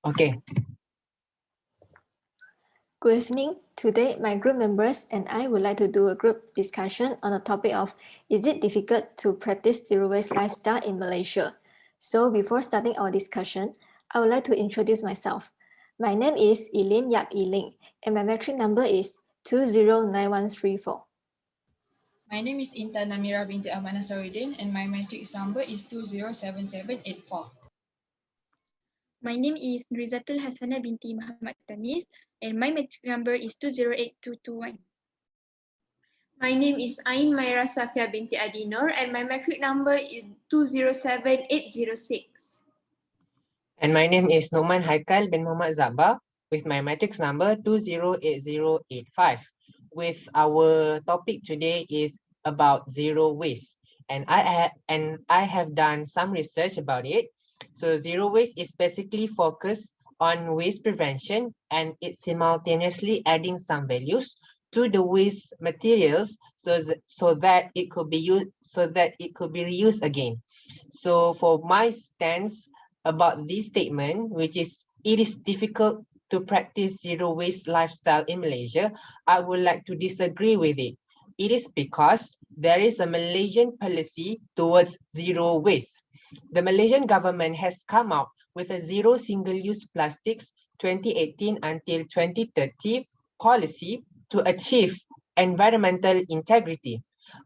Okay. Good evening. Today, my group members and I would like to do a group discussion on the topic of, is it difficult to practice zero waste lifestyle in Malaysia? So before starting our discussion, I would like to introduce myself. My name is Eileen Yap Eiling and my metric number is 209134. My name is Intan Namira binti Ahmad Nasaruddin and my matrix number is 207784. My name is Nurizatul Hasanah binti Muhammad Tamiz and my matric number is 208221. My name is Ain Maira Safia binti Adinur and my matric number is 207806. And my name is Noman Haikal bin Muhammad Zabah with my matrix number 208085. With our topic today is about zero waste. And I have done some research about it. So zero waste is basically focused on waste prevention and it's simultaneously adding some values to the waste materials so that it could be reused again. So for my stance about this statement, which is it is difficult to practice zero waste lifestyle in Malaysia, I would like to disagree with it. It is because there is a Malaysian policy towards zero waste. The Malaysian government has come out with a zero single-use plastics 2018 until 2030 policy to achieve environmental integrity.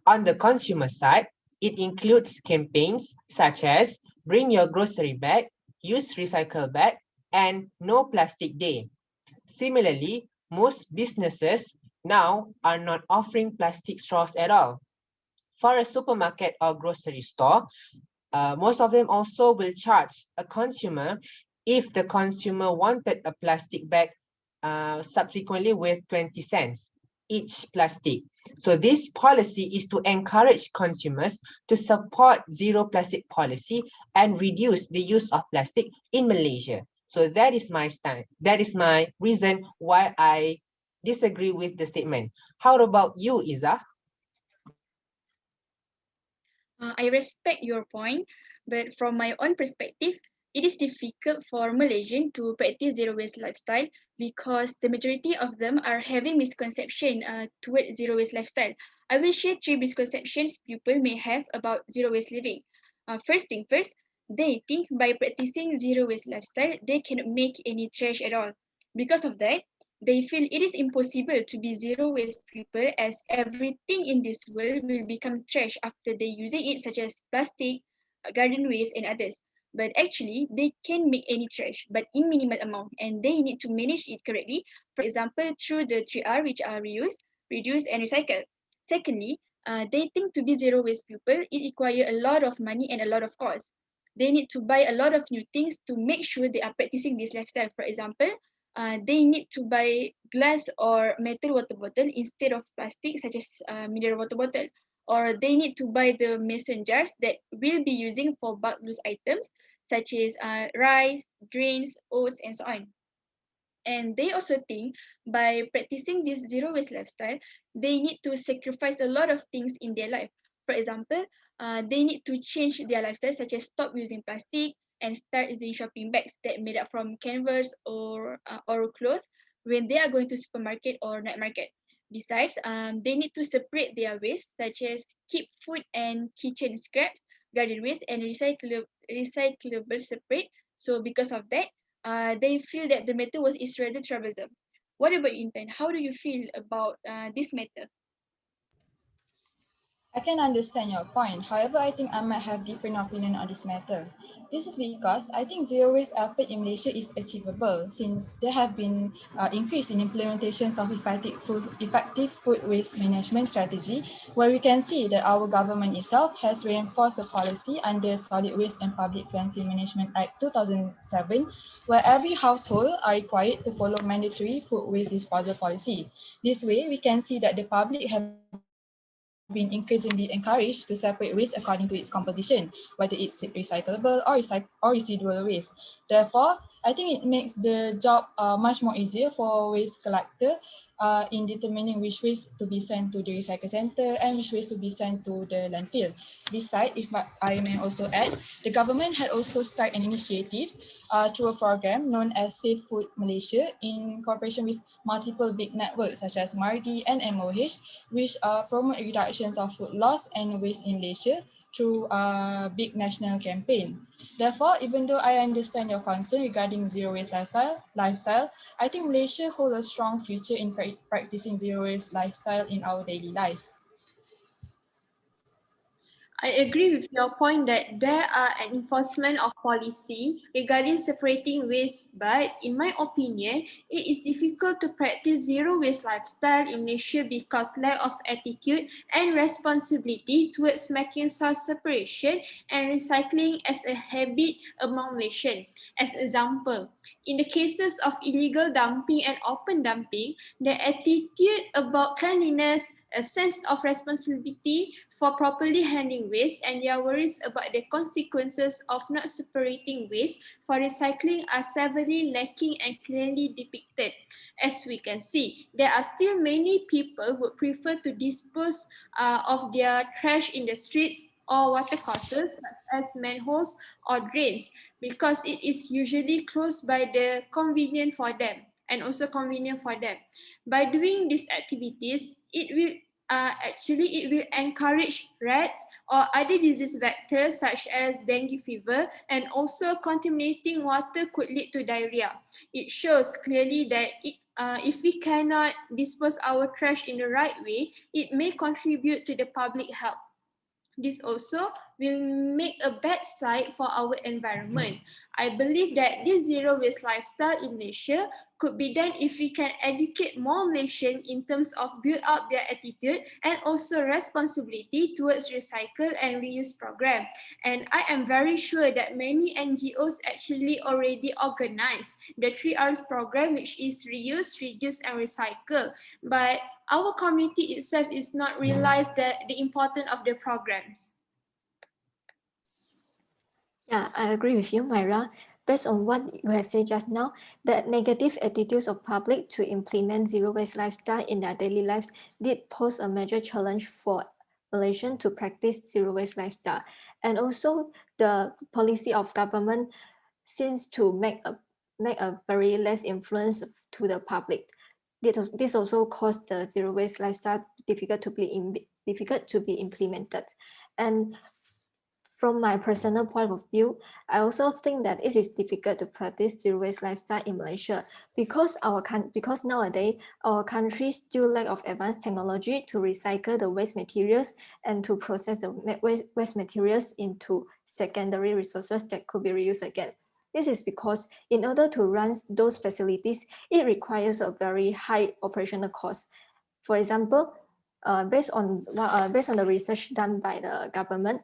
On the consumer side, it includes campaigns such as Bring Your Grocery Bag, Use Recycle Bag, and No Plastic Day. Similarly, most businesses now are not offering plastic straws at all. For a supermarket or grocery store, most of them also will charge a consumer if the consumer wanted a plastic bag subsequently with 20 cents each plastic. So this policy is to encourage consumers to support zero plastic policy and reduce the use of plastic in Malaysia. So that is my stand. That is my reason why I disagree with the statement. How about you, Iza? I respect your point, but from my own perspective, it is difficult for Malaysians to practice zero waste lifestyle because the majority of them are having misconception towards zero waste lifestyle. I will share 3 misconceptions people may have about zero waste living. First thing first, they think by practicing zero waste lifestyle, they cannot make any trash at all. Because of that, they feel it is impossible to be zero waste people as everything in this world will become trash after they using it, such as plastic, garden waste, and others. But actually, they can make any trash, but in minimal amount, and they need to manage it correctly. For example, through the 3R, which are reuse, reduce, and recycle. Secondly, they think to be zero waste people, it requires a lot of money and a lot of cost. They need to buy a lot of new things to make sure they are practicing this lifestyle. For example, they need to buy glass or metal water bottle instead of plastic, such as mineral water bottle. Or they need to buy the mason jars that will be using for bulk use items, such as rice, grains, oats, and so on. And they also think by practicing this zero waste lifestyle, they need to sacrifice a lot of things in their life. For example, they need to change their lifestyle, such as stop using plastic and start using shopping bags that made up from canvas or cloth when they are going to supermarket or night market. Besides, they need to separate their waste, such as keep food and kitchen scraps, garden waste, and recyclable separate. So because of that, they feel that the matter is rather troublesome. What about you, Intan? How do you feel about this matter? I can understand your point. However, I think I might have different opinion on this matter. This is because I think zero waste effort in Malaysia is achievable since there have been increase in implementations of effective food waste management strategy, where we can see that our government itself has reinforced a policy under Solid Waste and Public Transit Management Act 2007, where every household are required to follow mandatory food waste disposal policy. This way, we can see that the public have been increasingly encouraged to separate waste according to its composition, whether it's recyclable or residual waste. Therefore, I think it makes the job much more easier for waste collector in determining which waste to be sent to the recycle center and which waste to be sent to the landfill. Besides, if I may also add, the government had also started an initiative through a program known as Safe Food Malaysia in cooperation with multiple big networks such as MARDI and MOH, which promote reductions of food loss and waste in Malaysia through a big national campaign. Therefore, even though I understand your concern regarding zero waste lifestyle, I think Malaysia holds a strong future in practicing zero waste lifestyle in our daily life. I agree with your point that there are an enforcement of policy regarding separating waste, but in my opinion, it is difficult to practice zero waste lifestyle in Malaysia because lack of attitude and responsibility towards making source separation and recycling as a habit among Malaysians. As example, in the cases of illegal dumping and open dumping, the attitude about cleanliness, a sense of responsibility for properly handling waste, and their worries about the consequences of not separating waste for recycling are severely lacking and clearly depicted. As we can see, there are still many people who prefer to dispose of their trash in the streets or water courses such as manholes or drains because it is usually close by the convenient for them and also convenient for them. By doing these activities, it will encourage rats or other disease vectors such as dengue fever, and also contaminating water could lead to diarrhea. It shows clearly that if we cannot dispose our trash in the right way, it may contribute to the public health. This also will make a bad side for our environment. I believe that this zero waste lifestyle in Malaysia could be done if we can educate more Malaysians in terms of build up their attitude and also responsibility towards recycle and reuse program. And I am very sure that many NGOs actually already organize the 3Rs program, which is reuse, reduce, and recycle. But our community itself is not realize the importance of the programs. Yeah, I agree with you, Myra. Based on what you have said just now, the negative attitudes of public to implement zero waste lifestyle in their daily lives did pose a major challenge for Malaysians to practice zero waste lifestyle. And also the policy of government seems to make a very less influence to the public. This also caused the zero waste lifestyle difficult to be implemented. And from my personal point of view, I also think that it is difficult to practice zero waste lifestyle in Malaysia because nowadays our country still lack of advanced technology to recycle the waste materials and to process the waste materials into secondary resources that could be reused again. This is because in order to run those facilities, it requires a very high operational cost. For example, based on the research done by the government,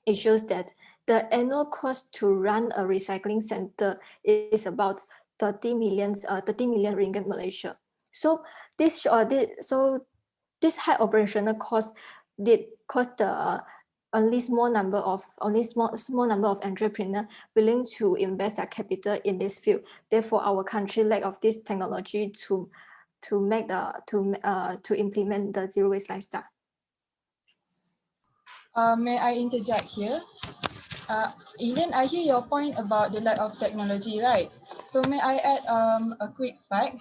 it shows that the annual cost to run a recycling center is about 30 million ringgit Malaysia. So this high operational cost did cost the only small number of entrepreneurs willing to invest their capital in this field. Therefore, our country lack of this technology to implement the zero waste lifestyle. May I interject here? Eden, I hear your point about the lack of technology, right? So may I add a quick fact?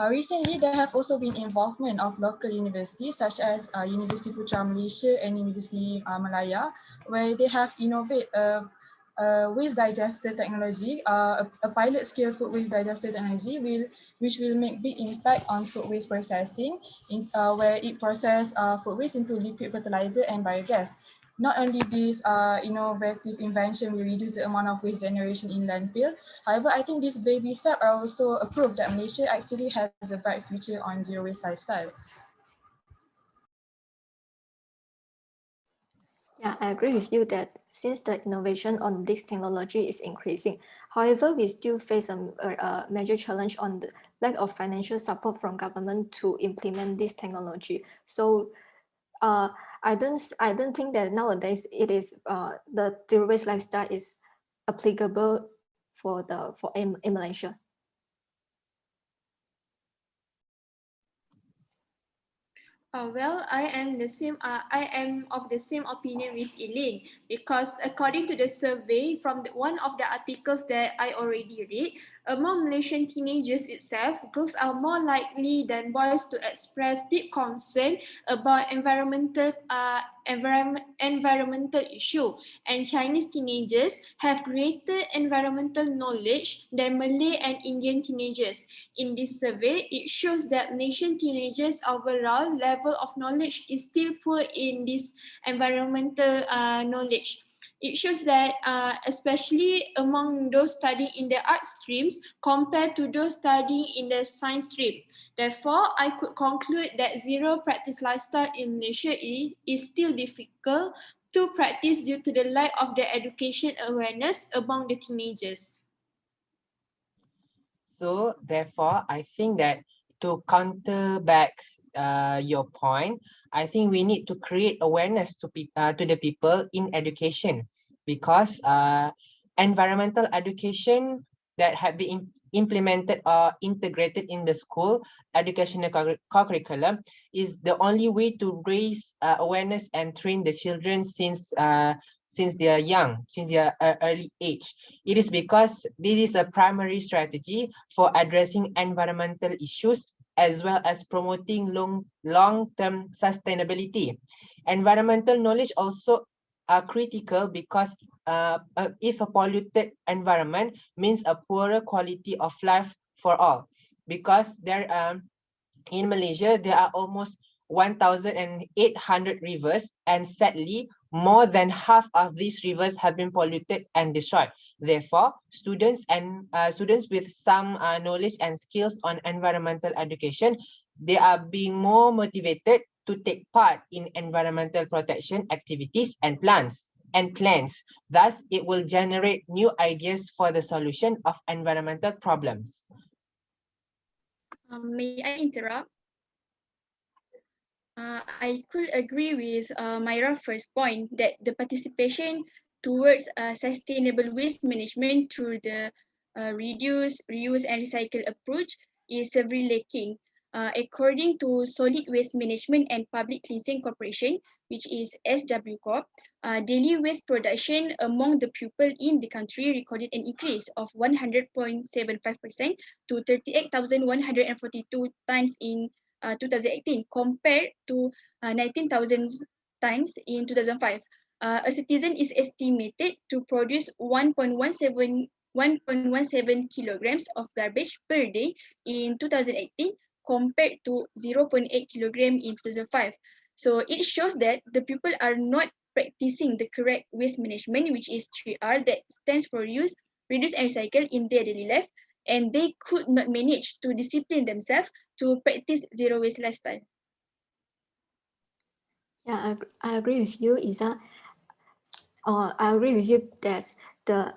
Recently, there have also been involvement of local universities such as University Putra Malaysia and University Malaya, where they have innovated waste digester technology, a pilot scale food waste digester technology which will make big impact on food waste processing, where it processes food waste into liquid fertilizer and biogas. Not only this innovative invention will reduce the amount of waste generation in landfill, however, I think these baby steps are also a proof that Malaysia actually has a bright future on zero waste lifestyle. Yeah, I agree with you that since the innovation on this technology is increasing, however, we still face a major challenge on the lack of financial support from government to implement this technology. So, I don't think that nowadays the zero waste lifestyle is applicable in Malaysia. Well, I am of the same opinion with Eileen because according to the survey from one of the articles that I already read, among Malaysian teenagers itself, girls are more likely than boys to express deep concern about environmental issue, and Chinese teenagers have greater environmental knowledge than Malay and Indian teenagers. In this survey, it shows that Malaysian teenagers' overall level of knowledge is still poor in this environmental knowledge. It shows that especially among those studying in the art streams compared to those studying in the science stream. Therefore, I could conclude that zero practice lifestyle in Malaysia is still difficult to practice due to the lack of the education awareness among the teenagers. So therefore, I think that to counter back your point, I think we need to create awareness to the people in education, because environmental education that have been implemented or integrated in the school educational curriculum is the only way to raise awareness and train the children since they are young, since they are early age. It is because this is a primary strategy for addressing environmental issues as well as promoting long-term sustainability. Environmental knowledge also are critical because if a polluted environment means a poorer quality of life for all, because in Malaysia, there are almost 1,800 rivers, and sadly, more than half of these rivers have been polluted and destroyed. Therefore, students with some knowledge and skills on environmental education, they are being more motivated to take part in environmental protection activities and plans. Thus, it will generate new ideas for the solution of environmental problems. May I interrupt? I could agree with Myra's first point that the participation towards sustainable waste management through the reduce, reuse, and recycle approach is severely lacking. According to Solid Waste Management and Public Cleansing Corporation, which is SW Corp, daily waste production among the pupil in the country recorded an increase of 100.75% to 38,142 tons in 2018 compared to 19,000 tons in 2005. A citizen is estimated to produce 1.17 kilograms of garbage per day in 2018 compared to 0.8 kilogram in 2005. So it shows that the people are not practicing the correct waste management, which is 3R, that stands for use, reduce, and recycle in their daily life, and they could not manage to discipline themselves to practice zero waste lifestyle. Yeah, I agree with you, Isa. I agree with you that the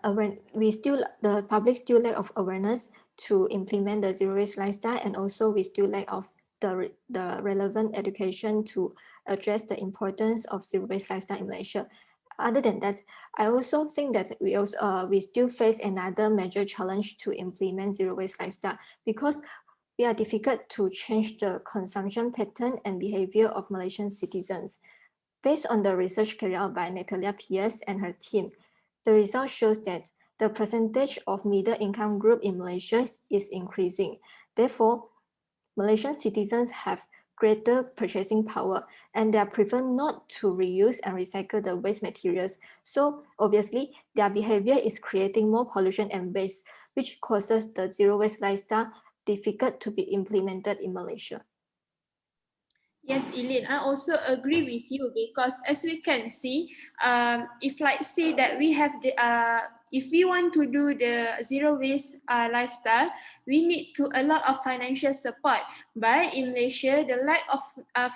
public still lack of awareness to implement the zero waste lifestyle, and also we still lack of the relevant education to address the importance of zero waste lifestyle in Malaysia. Other than that, I also think that we still face another major challenge to implement zero waste lifestyle, because we are difficult to change the consumption pattern and behavior of Malaysian citizens. Based on the research carried out by Natalia Pierce and her team, the result shows that the percentage of middle-income group in Malaysia is increasing. Therefore, Malaysian citizens have greater purchasing power, and they prefer not to reuse and recycle the waste materials. So obviously, their behavior is creating more pollution and waste, which causes the zero waste lifestyle difficult to be implemented in Malaysia. Yes, Eileen, I also agree with you because as we can see, if like say that we have if we want to do the zero waste lifestyle, we need to a lot of financial support. But in Malaysia, the lack of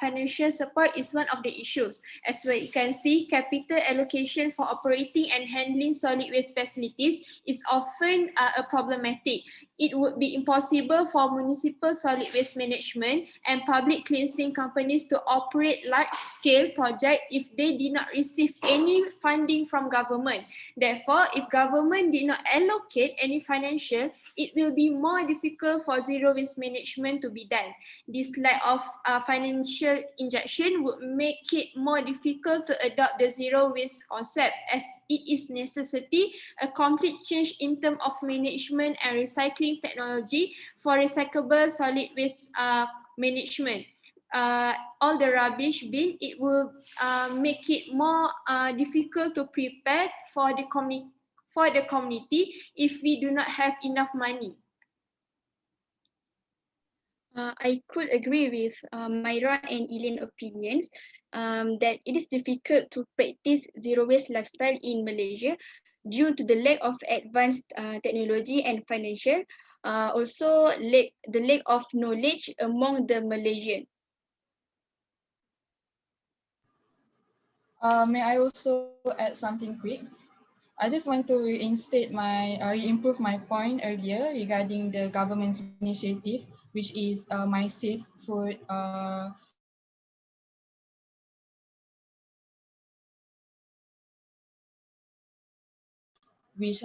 financial support is one of the issues. As we can see, capital allocation for operating and handling solid waste facilities is often a problematic. it would be impossible for municipal solid waste management and public cleansing companies to operate large-scale projects if they did not receive any funding from government. Therefore, if government did not allocate any financial, it will be more difficult for zero waste management to be done. This lack of financial injection would make it more difficult to adopt the zero waste concept, as it is necessity a complete change in terms of management and recycling technology for recyclable solid waste management. All the rubbish bin, it will make it more difficult to prepare for the community if we do not have enough money. I could agree with Myra and Elaine opinions that it is difficult to practice zero waste lifestyle in Malaysia due to the lack of advanced technology and financial, also the lack of knowledge among the Malaysian. May I also add something quick? I just want to improve my point earlier regarding the government's initiative, which is My Safe Food, which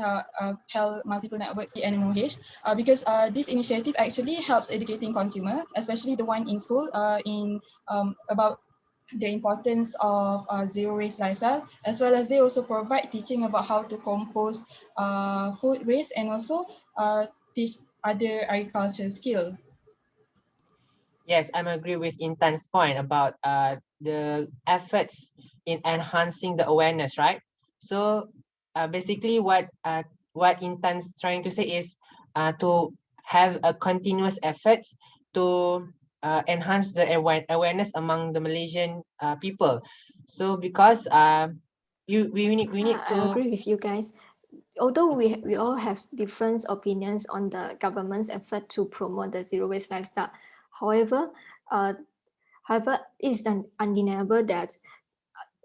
held multiple networks and MOH, because this initiative actually helps educating consumer, especially the one in school, about the importance of zero waste lifestyle, as well as they also provide teaching about how to compost food waste and also teach other agriculture skill. Yes, I'm agree with Intan's point about the efforts in enhancing the awareness, right? So basically what Intan's trying to say is to have a continuous efforts to enhance the awareness among the Malaysian people. So because we need to. I agree with you guys. Although we all have different opinions on the government's effort to promote the zero waste lifestyle, however, it's undeniable that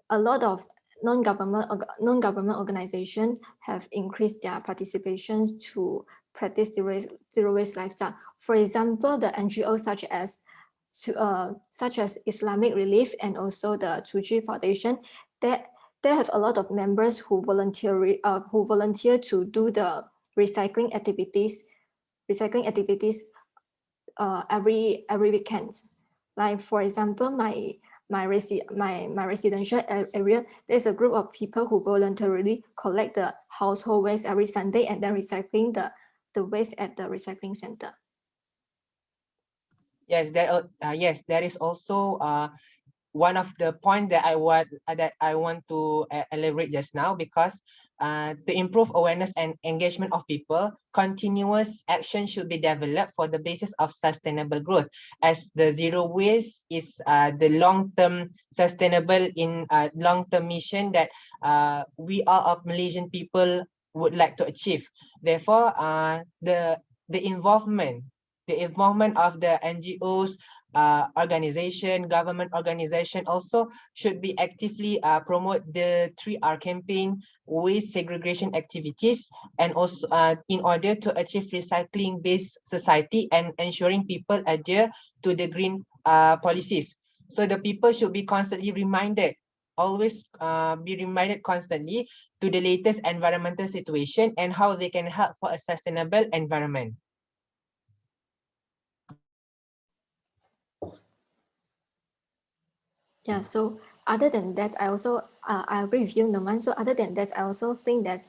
a lot of non-government organizations have increased their participation to practice zero waste lifestyle. For example, the NGOs such as Islamic Relief and also the 2G Foundation, they have a lot of members who volunteer to do the recycling activities every weekend. Like for example, my residential area, there's a group of people who voluntarily collect the household waste every Sunday and then recycling the waste at the recycling center. Yes, there is also one of the point that I want to elaborate just now, because to improve awareness and engagement of people, continuous action should be developed for the basis of sustainable growth, as the zero waste is the long-term sustainable long-term mission that we all of Malaysian people would like to achieve. Therefore, the involvement of the NGOs, government organization also should be actively promote the 3R campaign, waste segregation activities, and also in order to achieve recycling-based society and ensuring people adhere to the green policies. So the people should be constantly reminded, always be reminded constantly to the latest environmental situation and how they can help for a sustainable environment. Yeah, so other than that, I also I agree with you, Noman. So other than that, I also think that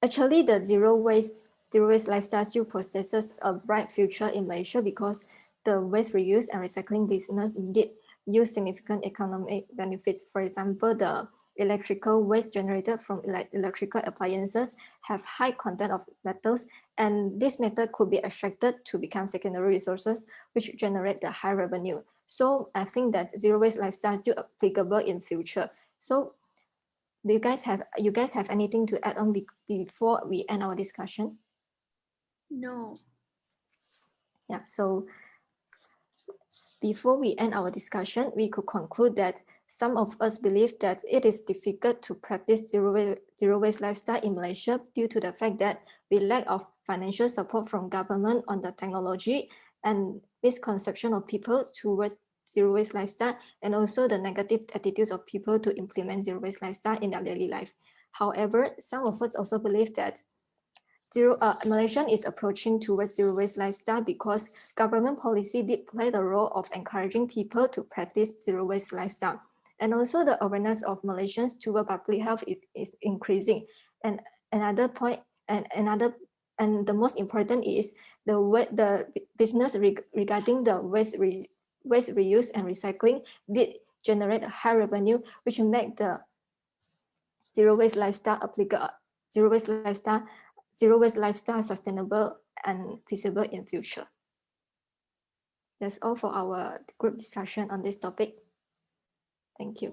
actually the zero waste lifestyle still possesses a bright future in Malaysia, because the waste reuse and recycling business indeed use significant economic benefits. For example, the electrical waste generated from electrical appliances have high content of metals, and this metal could be extracted to become secondary resources, which generate the high revenue. So I think that zero waste lifestyle is still applicable in future. So do you guys have anything to add on before we end our discussion? No. Yeah, so before we end our discussion, we could conclude that Some of us believe that it is difficult to practice zero waste lifestyle in Malaysia due to the fact that we lack of financial support from government on the technology and misconception of people towards zero waste lifestyle, and also the negative attitudes of people to implement zero waste lifestyle in their daily life. However, some of us also believe that Malaysia is approaching towards zero waste lifestyle because government policy did play the role of encouraging people to practice zero waste lifestyle. And also the awareness of Malaysians toward public health is increasing. And another point, and the most important is the business regarding the waste reuse and recycling did generate a high revenue, which make the zero waste lifestyle applicable, zero waste lifestyle sustainable and feasible in future. That's all for our group discussion on this topic. Thank you.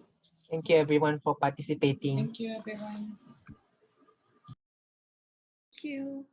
Thank you everyone for participating. Thank you, everyone. Thank you.